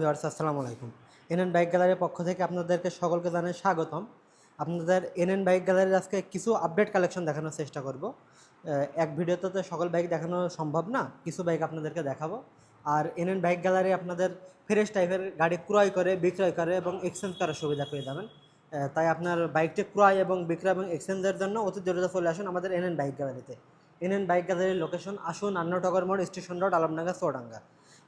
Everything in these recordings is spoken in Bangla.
ভিউয়ার্স আসসালামু আলাইকুম। এনএন বাইক গ্যালারির পক্ষ থেকে আপনাদেরকে সকলকে জানাই স্বাগতম। আপনাদের এনএন বাইক গ্যালারির আজকে কিছু আপডেট কালেকশন দেখানোর চেষ্টা করব। এক ভিডিওতে তো সকল বাইক দেখানো সম্ভব না, কিছু বাইক আপনাদেরকে দেখাবো। আর এনএন বাইক গ্যালারি আপনাদের ফ্রেশ টাইপের গাড়ি ক্রয় করে, বিক্রয় করে এবং এক্সচেঞ্জ করার সুবিধা পেয়ে যাবেন। তাই আপনার বাইকটি ক্রয় এবং বিক্রয় এবং এক্সচেঞ্জের জন্য অতি দ্রুত চলে আসুন আমাদের এনএন বাইক গ্যালারিতে। এনএন বাইক গ্যালারির লোকেশন আসুন আন্নাটগর মোড়, স্টেশন রোড, আলমডাঙ্গা, চুয়াডাঙ্গা।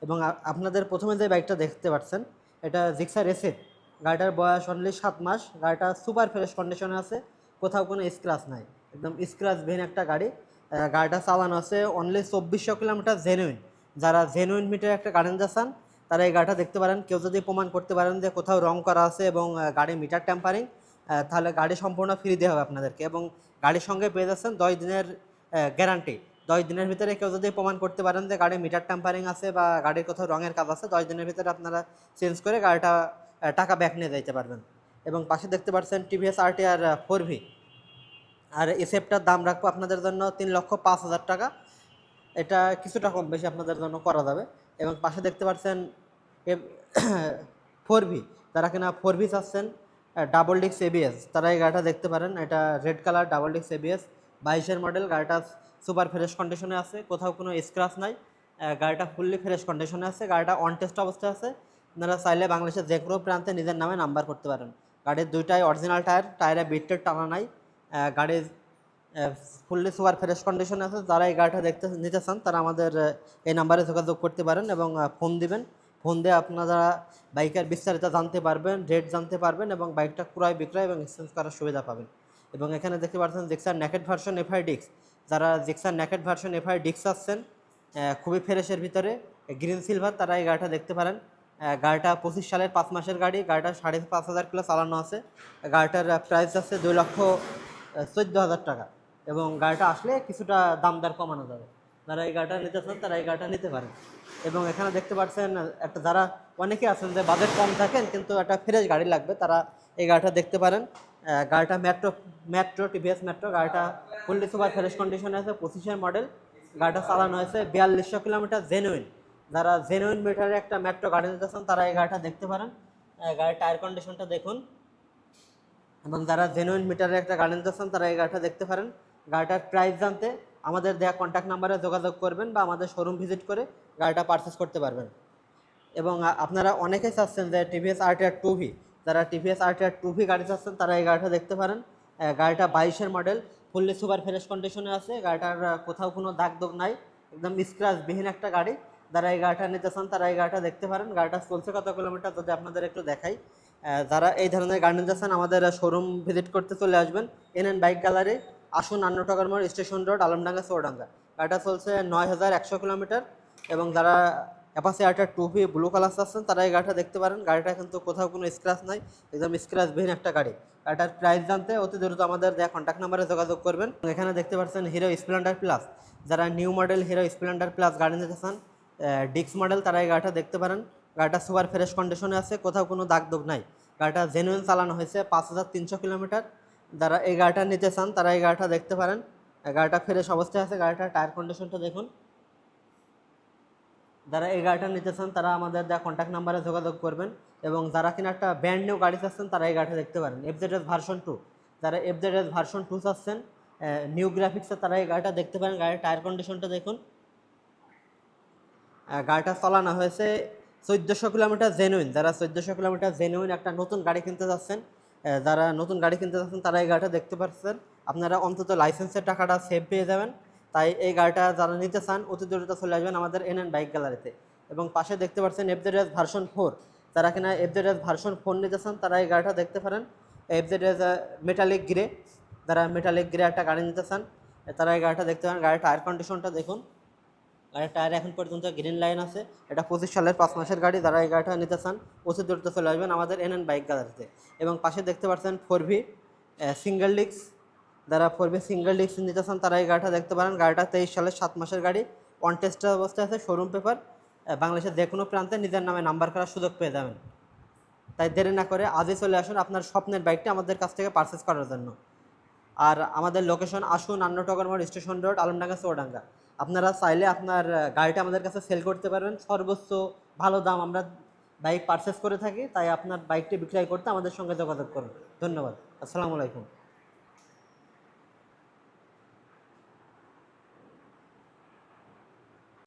এবং আপনাদের প্রথমে যে বাইকটা দেখতে পাচ্ছেন এটা জিক্সার এসএফ। গাড়িটার বয়স অনলি 7 মাস। গাড়িটা সুপার ফ্রেশ কন্ডিশনে আছে, কোথাও কোনো স্ক্র্যাচ নাই, একদম স্ক্র্যাচবিহীন একটা গাড়ি। গাড়িটা চালানো আছে অনলি 2400 কিলোমিটার জেনুইন। যারা জেনুইন মিটার একটা গাড়ি নিতে চান তারা এই গাড়িটা দেখতে পারেন। কেউ যদি প্রমাণ করতে পারেন যে কোথাও রং করা আছে এবং গাড়ি মিটার ট্যাম্পারিং, তাহলে গাড়ি সম্পূর্ণ ফ্রি দেওয়া হবে আপনাদেরকে। এবং গাড়ির সঙ্গে পেয়ে যাচ্ছেন 10 দিনের গ্যারান্টি। 10 দিনের ভিতরে কেউ যদি প্রমাণ করতে পারেন যে গাড়ির মিটার ট্যাম্পারিং আছে বা গাড়ির কোথাও রঙের কাজ আছে, 10 দিনের ভিতরে আপনারা চেঞ্জ করে গাড়িটা টাকা ব্যাক নিয়ে যাইতে পারবেন। এবং পাশে দেখতে পাচ্ছেন টিভিএস RTR 4V। আর এসএফটার দাম রাখবো আপনাদের জন্য 3,05,000 টাকা। এটা কিছুটা কম বেশি আপনাদের জন্য করা যাবে। এবং পাশে দেখতে পাচ্ছেন 4V, যারা কিনা 4V চাচ্ছেন ডাবল ডিক্স ABS, তারা এই গাড়িটা দেখতে পারেন। এটা রেড কালার ডাবল ডিক্স ABS, 22-এর মডেল। গাড়িটা সুপার ফ্রেশ কন্ডিশনে আছে, কোথাও কোনো স্ক্র্যাচ নাই। গাড়িটা ফুললি ফ্রেশ কন্ডিশনে আছে, গাড়িটা অন টেস্ট অবস্থায় আছে। আপনারা চাইলে বাংলাদেশের যে কোনো প্রান্তে নিজের নামে নাম্বার করতে পারেন। গাড়ির দুইটাই অরিজিনাল টায়ার, টায়ারে বিটটের টানা নাই। গাড়ির ফুললি সুপার ফ্রেশ কন্ডিশনে আছে। যারা এই গাড়িটা নিতে চান তারা আমাদের এই নাম্বারে যোগাযোগ করতে পারেন এবং ফোন দিবেন। ফোন দিয়ে আপনারা বাইকের বিস্তারিত জানতে পারবেন, রেট জানতে পারবেন এবং বাইকটা ক্রয় বিক্রয় এবং এক্সচেঞ্জ করার সুবিধা পাবেন। এবং এখানে দেখতে পাচ্ছেন জিক্সার নেকেড ভার্সন FI ডিক্স। যারা জিক্সার নেকেড ভার্সন FI ডিক্স আসছেন খুবই ফ্রেশের ভিতরে গ্রিন সিলভার, তারা এই গাড়িটা দেখতে পারেন। গাড়িটা 25 সালের 5 মাসের গাড়ি। গাড়িটা 5,500 কিলো চালানো আছে। গাড়িটার প্রাইস আছে 2,14,000 টাকা। এবং গাড়িটা আসলে কিছুটা দাম দর কমানো যাবে। যারা এই গাড়িটা নিতে চান তারা এই গাড়িটা নিতে পারেন। এবং এখানে দেখতে পাচ্ছেন একটা, যারা অনেকে আছেন যে বাজেট কম থাকেন কিন্তু একটা ফ্রেশ গাড়ি লাগবে, তারা এই গাড়িটা দেখতে পারেন। গাড়িটা মেট্রো টিভিএস মেট্রো। গাড়িটা ফুললি সুপার ফ্রেশ কন্ডিশনে আছে, 25-এর মডেল। গাড়িটা চালানো হয়েছে 4200 কিলোমিটার জেনুইন। যারা জেনুইন মিটারে একটা মেট্রো গাড়ি নিতে চান তারা এই গাড়িটা দেখতে পারেন। গাড়ির টায়ার কন্ডিশনটা দেখুন। এবং যারা জেনুইন মিটারে একটা গাড়ি নিতে চান তারা এই গাড়িটা দেখতে পারেন। গাড়িটার প্রাইস জানতে আমাদের দেওয়া কন্ট্যাক্ট নাম্বারে যোগাযোগ করবেন বা আমাদের শোরুম ভিজিট করে গাড়িটা পারচেস করতে পারবেন। এবং আপনারা অনেকেই চাচ্ছেন যে টিভিএস RTR 2V, যারা টিভিএস RTR 2V গাড়ি চাচ্ছেন তারা এই গাড়িটা দেখতে পারেন। গাড়িটা 22-এর মডেল, ফুললি সুপার ফ্রেশ কন্ডিশনে আছে। গাড়িটার কোথাও কোনো দাগ দোগ নাই, একদম স্ক্র্যাচবিহীন একটা গাড়ি। যারা এই গাড়িটা নিতে চান তারা এই গাড়িটা দেখতে পারেন। গাড়িটা চলছে কত কিলোমিটার যদি আপনাদের একটু দেখাই। যারা এই ধরনের গাড়ি নিতে চান আমাদের শোরুম ভিজিট করতে চলে আসবেন এনএন বাইক গ্যালারি, আসুন আন্নাটগর মোড়, স্টেশন রোড, আলমডাঙ্গা, চুয়াডাঙ্গা। গাড়িটা চলছে 9,100 কিলোমিটার। এবং যারা Apache RTR 2V blue colour চাচ্ছেন তারা এই গাড়িটা দেখতে পারেন। গাড়িটা কিন্তু কোথাও কোনো স্ক্র্যাচ নাই, একদম স্ক্র্যাচবিহীন একটা গাড়ি। গাড়িটার প্রাইস জানতে অতি দ্রুত আমাদের দেওয়া কন্ট্যাক্ট নাম্বারে যোগাযোগ করবেন। এখানে দেখতে পাচ্ছেন হিরো স্প্লেন্ডার প্লাস। যারা new model hero Splendor plus গাড়ি নিতে চান, ডিক্স মডেল, তারা এই গাড়িটা দেখতে পারেন। গাড়িটা সুপার ফ্রেশ কন্ডিশনে আছে, কোথাও কোনো দাগ দোগ নাই। গাড়িটা জেনুইন চালানো হয়েছে 5,300 কিলোমিটার। যারা এই গাড়িটা নিতে চান তারা এই গাড়িটা দেখতে পারেন। গাড়িটা ফ্রেশ অবস্থায় আছে। গাড়িটার টায়ার কন্ডিশনটা দেখুন। যারা এই গাড়িটা নিতে চান তারা আমাদের দেওয়া কন্ট্যাক্ট নাম্বারে যোগাযোগ করবেন। এবং যারা কিনা একটা ব্র্যান্ড নিউ গাড়ি চাচ্ছেন তারা এই গাড়িটা দেখতে পারেন। FZS ভার্সন 2, যারা FZS ভার্সন 2 চাচ্ছেন নিউ গ্রাফিক্সে, তারা এই গাড়িটা দেখতে পারেন। গাড়ির টায়ার কন্ডিশনটা দেখুন। গাড়িটা চালানো হয়েছে 1400 কিলোমিটার জেনুইন। যারা 1400 কিলোমিটার জেনুইন একটা নতুন গাড়ি কিনতে যাচ্ছেন, যারা নতুন গাড়ি কিনতে যাচ্ছেন তারা এই গাড়িটা দেখতে পাচ্ছেন। আপনারা অন্তত লাইসেন্সের টাকাটা সেভ পেয়ে যাবেন। তাই এই গাড়িটা যারা নিতে চান অতি দ্রুত চলে আসবেন আমাদের এনএন বাইক গ্যালারিতে। এবং পাশে দেখতে পাচ্ছেন FZS ভার্সন 4। যারা কিনা FZS ভার্সন 4 নিতে চান তারা এই গাড়িটা দেখতে পারেন। FZS মেটালিক গ্রে, যারা মেটালিক গ্রে একটা গাড়ি নিতে চান তারা এই গাড়িটা দেখতে পারেন। গাড়ির টায়ার কন্ডিশনটা দেখুন। গাড়ির টায়ার এখন পর্যন্ত গ্রিন লাইন আছে। এটা 25 সালের 5 মাসের গাড়ি। যারা এই গাড়িটা নিতে চান অতি দ্রুত চলে আসবেন আমাদের এনএন বাইক গ্যালারিতে। এবং পাশে দেখতে পাচ্ছেন 4V সিঙ্গেল ডিক্স। যারা 4V সিঙ্গেল ডিক্স নিতে চান তারা এই গাড়িটা দেখতে পারেন। গাড়িটা 23 সালের 7 মাসের গাড়ি, অন টেস্টের অবস্থায় আছে, শোরুম পেপার। বাংলাদেশের যে কোনো প্রান্তে নিজের নামে নাম্বার করার সুযোগ পেয়ে যাবেন। তাই দেরি না করে আজই চলে আসুন আপনার স্বপ্নের বাইকটি আমাদের কাছ থেকে পারচেস করার জন্য। আর আমাদের লোকেশন আসুন আন্নাটগর মোড়, স্টেশন রোড, আলমডাঙ্গা, চুয়াডাঙ্গা। আপনারা চাইলে আপনার গাড়িটা আমাদের কাছে সেল করতে পারবেন। সর্বোচ্চ ভালো দাম আমরা বাইক পারচেস করে থাকি, তাই আপনার বাইকটি বিক্রয় করতে আমাদের সঙ্গে যোগাযোগ করুন। ধন্যবাদ। আসসালামু আলাইকুম।